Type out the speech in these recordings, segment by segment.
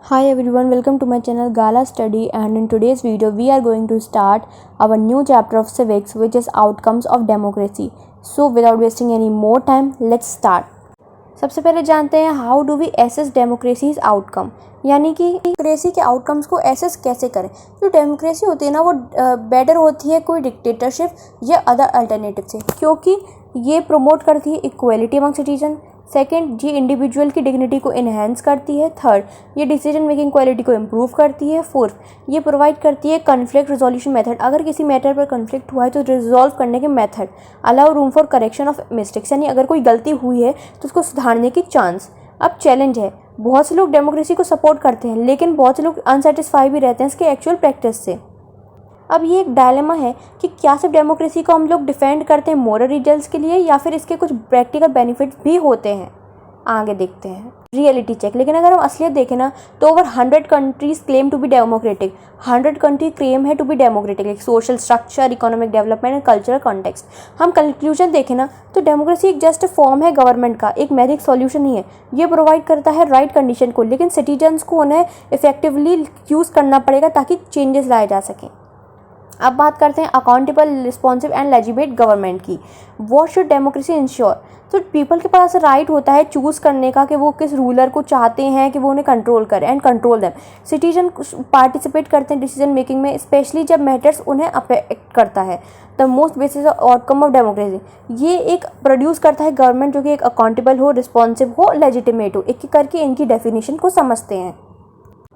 Hi everyone, welcome to my channel Gala Study, and in today's video we are going to start our new chapter of civics, which is outcomes of democracy. So without wasting any more time, let's start. सबसे पहले जानते हैं how do we assess democracies outcome, यानी कि democracy के outcomes को assess कैसे करें। जो डेमोक्रेसी होती है ना वो बेटर होती है कोई डिक्टेटरशिप या अदर अल्टरनेटिव से, क्योंकि ये प्रमोट करती है इक्वलिटी अमंग सिटीजन। सेकंड, ये इंडिविजुअल की डिग्निटी को इन्हेंस करती है। थर्ड, ये डिसीजन मेकिंग क्वालिटी को इम्प्रूव करती है। फोर्थ, ये प्रोवाइड करती है कन्फ्लिक्ट रिजोल्यूशन मेथड, अगर किसी मैटर पर कन्फ्लिक्ट हुआ है तो रिजॉल्व करने के method. Allow room for correction of mistakes, यानी अगर कोई गलती हुई है तो उसको सुधारने की चांस। अब चैलेंज है, बहुत से लोग डेमोक्रेसी को सपोर्ट करते हैं लेकिन बहुत से लोग अनसेटिस्फाई भी रहते हैं इसके एक्चुअल प्रैक्टिस से। अब ये एक डायलेमा है कि क्या सिर्फ डेमोक्रेसी को हम लोग डिफेंड करते हैं मॉरल रिजल्ट्स के लिए या फिर इसके कुछ प्रैक्टिकल बेनिफिट्स भी होते हैं। आगे देखते हैं रियलिटी चेक। लेकिन अगर हम असलियत देखें ना तो over 100 countries claim to be democratic. 100 country claim है to be democratic, like social structure, economic development and cultural context. हम कंक्लूजन देखें ना तो डेमोक्रेसी एक जस्ट फॉर्म है गवर्नमेंट का, एक मैजिक सॉल्यूशन नहीं है। ये प्रोवाइड करता है राइट कंडीशन को, लेकिन सिटीजन्स को उन्हें इफेक्टिवली यूज़ करना पड़ेगा ताकि चेंजेस लाए जा सकें। अब बात करते हैं accountable, responsive and legitimate government की। What should democracy ensure? तो पीपल के पास राइट होता है चूज़ करने का कि वो किस रूलर को चाहते हैं कि वो उन्हें कंट्रोल करे and control them. Citizen participate करते हैं डिसीजन मेकिंग में, स्पेशली जब मैटर्स उन्हें अफेक्ट करता है। The most basis outcome of democracy, ये एक प्रोड्यूस करता है गवर्नमेंट जो कि एक अकाउंटेबल हो, रिस्पॉन्सिव हो, लेजिटिमेट हो। एक एक करके इनकी डेफिनेशन को समझते हैं।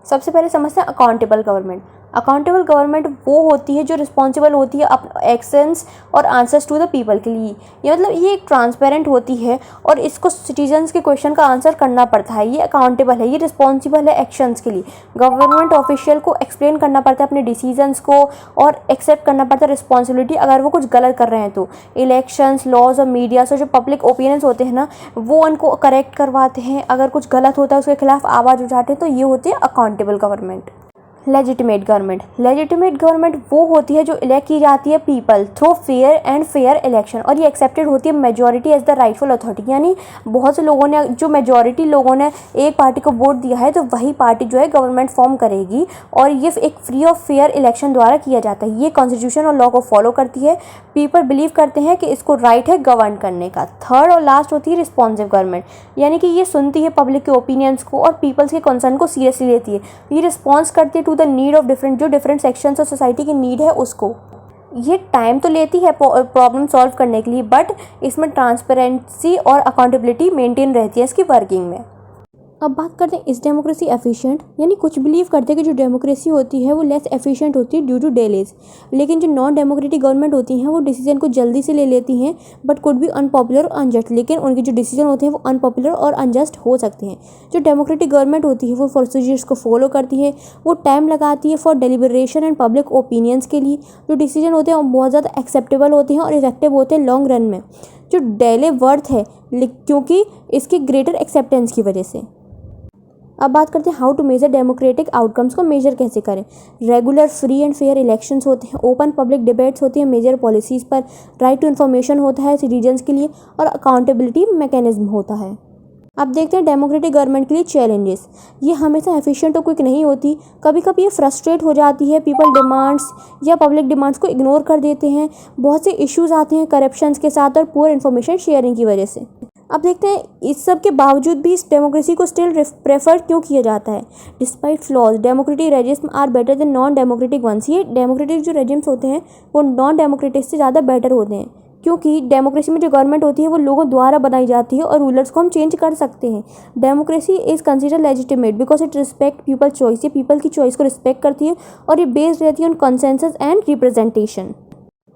सबसे पहले समझते हैं अकाउंटेबल गवर्नमेंट। अकाउंटेबल गवर्नमेंट वो होती है जो रिस्पॉन्सिबल होती है अपने एक्शंस और आंसर्स टू द पीपल के लिए। ये मतलब ये एक ट्रांसपेरेंट होती है और इसको सिटीजन्स के क्वेश्चन का आंसर करना पड़ता है। ये अकाउंटेबल है, ये रिस्पॉन्सिबल है एक्शंस के लिए। गवर्नमेंट ऑफिशियल को एक्सप्लेन करना पड़ता है अपने डिसीजंस को और एक्सेप्ट करना पड़ता है रिस्पॉन्सिबिलिटी अगर वो कुछ गलत कर रहे हैं तो। इलेक्शंस, लॉज और मीडिया से जो पब्लिक ओपिनियंस होते हैं ना वो उनको करेक्ट करवाते हैं, अगर कुछ गलत होता है उसके खिलाफ आवाज़ उठाते हैं, तो ये होती है accountable government. Legitimate government. Legitimate government वो होती है जो इलेक्ट की जाती है पीपल थ्रू फेयर इलेक्शन, और ये एक्सेप्टेड होती है majority as the rightful authority, यानी बहुत से लोगों ने, जो मेजॉरिटी लोगों ने एक पार्टी को वोट दिया है तो वही पार्टी जो है गवर्नमेंट फॉर्म करेगी, और ये एक फ्री और फेयर इलेक्शन द्वारा किया जाता है। ये कॉन्स्टिट्यूशन और लॉ को फॉलो करती है। पीपल बिलीव करते हैं कि इसको राइट है गवर्न करने का। थर्ड और लास्ट होती है रिस्पॉन्सिव गवर्नमेंट, यानी कि ये सुनती है पब्लिक के ओपिनियंस को और पीपल्स के कंसर्न को सीरियसली लेती है। ये रिस्पॉन्स करती है to the need of different sections of society की नीड है उसको। ये टाइम तो लेती है प्रॉब्लम सॉल्व करने के लिए, बट इसमें ट्रांसपेरेंसी और अकाउंटेबिलिटी मेंटेन रहती है इसकी वर्किंग में। अब बात करते हैं इस डेमोक्रेसी एफिशिएंट, यानी कुछ बिलीव करते हैं कि जो डेमोक्रेसी होती है वो लेस एफिशिएंट होती है ड्यू टू डिलेज। लेकिन जो नॉन डेमोक्रेटिक गवर्नमेंट होती हैं वो डिसीजन को जल्दी से ले लेती हैं बट कुड भी अनपॉपुलर और अनजस्ट, लेकिन उनके जो डिसीजन होते हैं वो अनपॉपुलर और अनजस्ट हो सकते हैं। जो डेमोक्रेटिक गवर्नमेंट होती है वो प्रोसीजर्स को फॉलो करती है, वो टाइम लगाती है for deliberation and public opinions के लिए। जो डिसीजन होते हैं वो बहुत ज़्यादा एक्सेप्टेबल होते हैं और इफेक्टिव होते हैं लॉन्ग रन में। जो डेले वर्थ है क्योंकि इसकी ग्रेटर एक्सेप्टेंस की वजह से। अब बात करते हैं how to measure democratic outcomes को मेजर कैसे करें। Regular free and fair elections होते हैं, ओपन पब्लिक डिबेट्स होती हैं मेजर पॉलिसीज़ पर, राइट टू इन्फॉर्मेशन होता है सिटीजन्स के लिए, और अकाउंटेबिलिटी मैकेनिज्म होता है। अब देखते हैं डेमोक्रेटिक गवर्नमेंट के लिए चैलेंजेस। ये हमेशा एफिशिएंट और क्विक नहीं होती, कभी कभी ये फ्रस्ट्रेट हो जाती है, पीपल डिमांड्स या पब्लिक डिमांड्स को इग्नोर कर देते हैं। बहुत से इश्यूज आते हैं करप्शंस के साथ और पुअर इन्फॉर्मेशन शेयरिंग की वजह से। अब देखते हैं इस सब के बावजूद भी इस डेमोक्रेसी को स्टिल प्रेफर क्यों किया जाता है। Despite flaws, democratic regimes are better than non democratic ones. ये डेमोक्रेटिक जो रेजिम्स होते हैं वो नॉन डेमोक्रेटिक से ज़्यादा बेटर होते हैं, क्योंकि डेमोक्रेसी में जो गवर्नमेंट होती है वो लोगों द्वारा बनाई जाती है और रूलर्स को हम चेंज कर सकते हैं। Democracy is consider legitimate because it respect people choice. ये पीपल की चॉइस को रिस्पेक्ट करती है और ये बेस्ड रहती है ऑन कंसेंसस एंड रिप्रेजेंटेशन।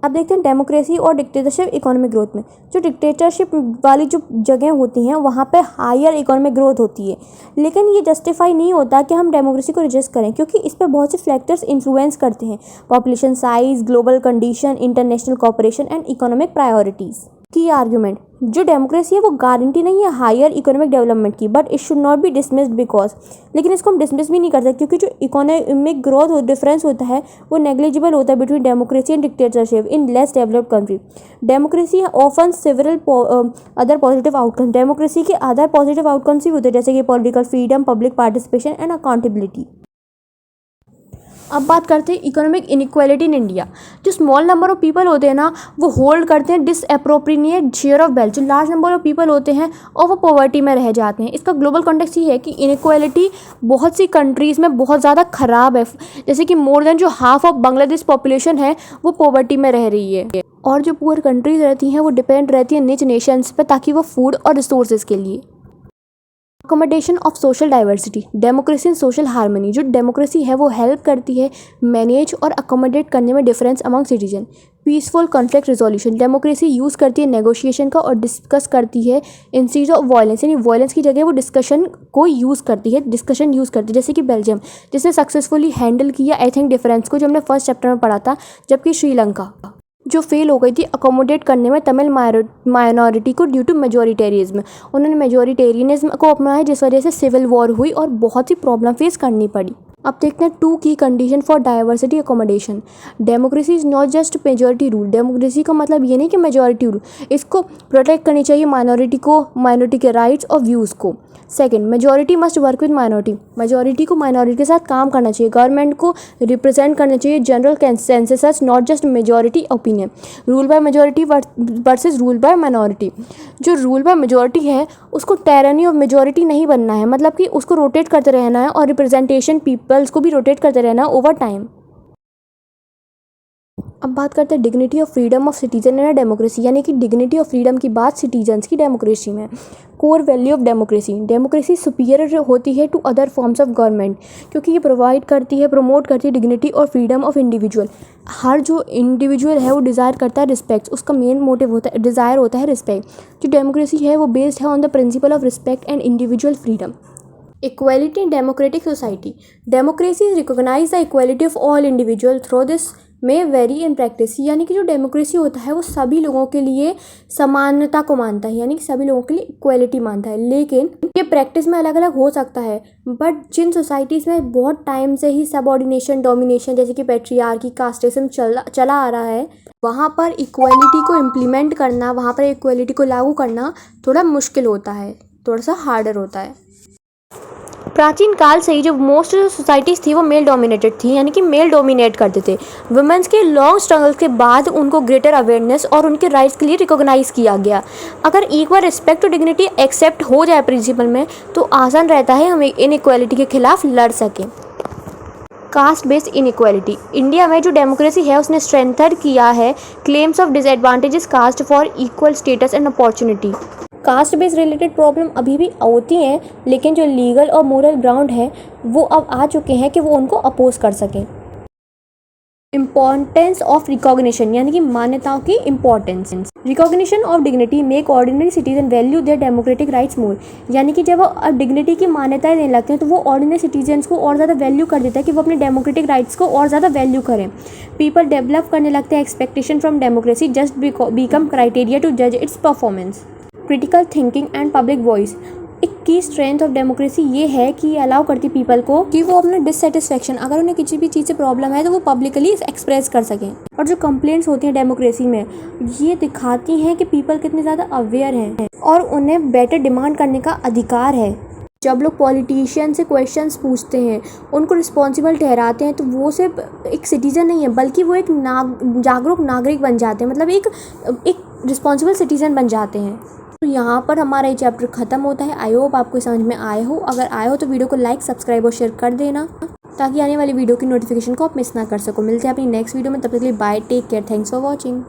अब देखते हैं डेमोक्रेसी और डिक्टेटरशिप इकोनॉमिक ग्रोथ में। जो डिक्टेटरशिप वाली जो जगह होती हैं वहाँ पे हायर इकोनॉमिक ग्रोथ होती है, लेकिन ये जस्टिफाई नहीं होता कि हम डेमोक्रेसी को रिजेक्ट करें, क्योंकि इस पर बहुत से फैक्टर्स इन्फ्लुएंस करते हैं। Population size, global condition, international cooperation and economic priorities. की आर्ग्यूमेंट, जो डेमोक्रेसी है वो गारंटी नहीं है हायर इकोनॉमिक डेवलपमेंट की, but it should not be dismissed because, लेकिन इसको हम डिसमिस भी नहीं कर सकते क्योंकि जो इकोनॉमिक ग्रोथ डिफरेंस होता है वो नेग्लिजिबल होता है between democracy and dictatorship in less developed country. Democracy often several other positive outcomes, democracy के अदर पॉजिटिव आउटकम्स भी होते हैं जैसे कि political freedom, public participation and accountability. अब बात करते हैं इकोनॉमिक इनइक्वालिटी इन इंडिया। जो स्मॉल नंबर ऑफ पीपल होते हैं ना वो होल्ड करते हैं डिसअप्रोप्रिएट शेयर ऑफ वेल्थ, जो लार्ज नंबर ऑफ पीपल होते हैं और वो पॉवर्टी में रह जाते हैं। इसका ग्लोबल कॉन्टेक्स्ट ये है कि इनइक्वालिटी बहुत सी कंट्रीज़ में बहुत ज़्यादा ख़राब है, जैसे कि मोर देन जो हाफ ऑफ बांग्लादेश पॉपुलेशन है वो पॉवर्टी में रह रही है, और जो पुअर कंट्रीज रहती हैं वो डिपेंड रहती हैं निच नेशंस पे ताकि वो फूड और रिसोर्सेज के लिए। Accommodation of social diversity, democracy and social harmony, जो डेमोक्रेसी है वो हेल्प करती है मैनेज और अकोमोडेट करने में difference among citizen. Peaceful conflict resolution, democracy use करती है नेगोशिएशन का और डिस्कस करती है इंस्टीड ऑफ वायलेंस, यानी वायलेंस की जगह वो डिस्कशन को यूज़ करती है, जैसे कि बेल्जियम जिसने सक्सेसफुली हैंडल किया एथिनिक डिफरेंस को, जो हमने फर्स्ट चैप्टर में पढ़ा था, जबकि श्रीलंका जो फेल हो गई थी अकोमोडेट करने में तमिल माइनॉरिटी को ड्यू टू मेजोरिटेरिज्म, उन्होंने मेजोरिटेरियनिज्म को अपनाया जिस वजह से सिविल वॉर हुई और बहुत सी प्रॉब्लम फेस करनी पड़ी। अब देखते हैं 2 की condition for diversity accommodation. Democracy is not just majority rule, democracy का मतलब ये नहीं कि मेजोरिटी रूल, इसको प्रोटेक्ट करनी चाहिए माइनॉरिटी के राइट्स और व्यूज़ को। Second, majority must work with minority को माइनॉरिटी के साथ काम करना चाहिए, गवर्नमेंट को रिप्रेजेंट करना चाहिए general consensus not just majority opinion. Rule by majority versus rule by minority, जो रूल बाय मेजोरिटी है उसको टायरनी ऑफ मेजोरिटी नहीं बनना है, मतलब कि उसको रोटेट करते रहना है और रिप्रेजेंटेशन पीपल्स को भी रोटेट करते रहना है ओवर टाइम। अब बात करते हैं dignity of freedom of citizen in democracy, यानी कि डिग्निटी ऑफ फ्रीडम की बात सिटीजन्स की डेमोक्रेसी में। Core value of democracy superior होती है to other forms of government क्योंकि ये प्रमोट करती है डिग्निटी और फ्रीडम ऑफ इंडिविजुअल। हर जो इंडिविजुअल है वो डिज़ायर करता है रिस्पेक्ट, उसका मेन मोटिव होता है, डिज़ायर होता है रिस्पेक्ट। जो डेमोक्रेसी है वो बेस्ड है on the principle of respect and individual freedom. Equality in democratic society, democracy recognise the equality of all individual through this may vary in practice, यानी कि जो डेमोक्रेसी होता है वो सभी लोगों के लिए समानता को मानता है, यानी कि सभी लोगों के लिए इक्वालिटी मानता है, लेकिन ये प्रैक्टिस में अलग अलग हो सकता है। बट जिन सोसाइटीज़ में बहुत टाइम से ही सबऑर्डिनेशन, डोमिनेशन जैसे कि पैट्रियार्की, कास्टिज्म चला आ रहा है, वहाँ पर इक्वालिटी को इम्प्लीमेंट करना, वहाँ पर इक्वालिटी को लागू करना थोड़ा मुश्किल होता है, थोड़ा सा हार्डर होता है। प्राचीन काल से ही जो मोस्ट सोसाइटीज़ थी वो मेल डोमिनेटेड थी, यानी कि मेल डोमिनेट करते थे। वुमेन्स के लॉन्ग स्ट्रगल्स के बाद उनको ग्रेटर अवेयरनेस और उनके राइट्स के लिए रिकॉग्नाइज किया गया। अगर एक बार रिस्पेक्ट और डिग्निटी एक्सेप्ट हो जाए प्रिंसिपल में तो आसान रहता है हम इनइक्वालिटी के खिलाफ लड़ सकें। कास्ट बेस्ड इनइक्वालिटी, इंडिया में जो डेमोक्रेसी है उसने स्ट्रेंथन किया है claims of disadvantages caste for equal status and opportunity. Caste based related problem अभी भी होती हैं, लेकिन जो लीगल और मोरल ग्राउंड है वो अब आ चुके हैं कि वो उनको अपोज कर सकें। इम्पॉर्टेंस ऑफ रिकॉग्निशन, यानी कि मान्यताओं की importance. Recognition of dignity make ordinary citizen value their democratic rights more, यानी कि जब वो डिग्निटी की मान्यताएं देने लगते हैं तो वो ऑर्डिनरी सिटीजन्स को और ज़्यादा वैल्यू कर देता है कि वो अपने डेमोक्रेटिक राइट्स को और ज़्यादा वैल्यू करें। पीपल डेवलप करने लगते हैं expectation from democracy just become criteria to जज its performance. Critical thinking and public voice, एक की स्ट्रेंथ ऑफ डेमोक्रेसी ये है कि ये अलाउ करती पीपल को कि वो अपना डिससेटिस्फेक्शन, अगर उन्हें किसी भी चीज़ से प्रॉब्लम है तो वो पब्लिकली एक्सप्रेस कर सकें। और जो कंप्लेंट्स होती हैं डेमोक्रेसी में ये दिखाती हैं कि पीपल कितने ज़्यादा अवेयर हैं और उन्हें बेटर डिमांड करने का अधिकार है। जब लोग पॉलिटिशियन से क्वेश्चंस पूछते हैं, उनको रिस्पॉन्सिबल ठहराते हैं, तो वो सिर्फ एक सिटीज़न नहीं है बल्कि वो एक जागरूक नागरिक बन जाते हैं, मतलब एक रिस्पॉन्सिबल सिटीज़न बन जाते हैं। तो यहाँ पर हमारा ये चैप्टर ख़त्म होता है। आई होप आपको समझ में आए हो। अगर आए हो तो वीडियो को लाइक, सब्सक्राइब और शेयर कर देना ताकि आने वाली वीडियो की नोटिफिकेशन को आप मिस ना कर सको। मिलते हैं अपनी नेक्स्ट वीडियो में, तब तक के लिए bye, take care, thanks for watching.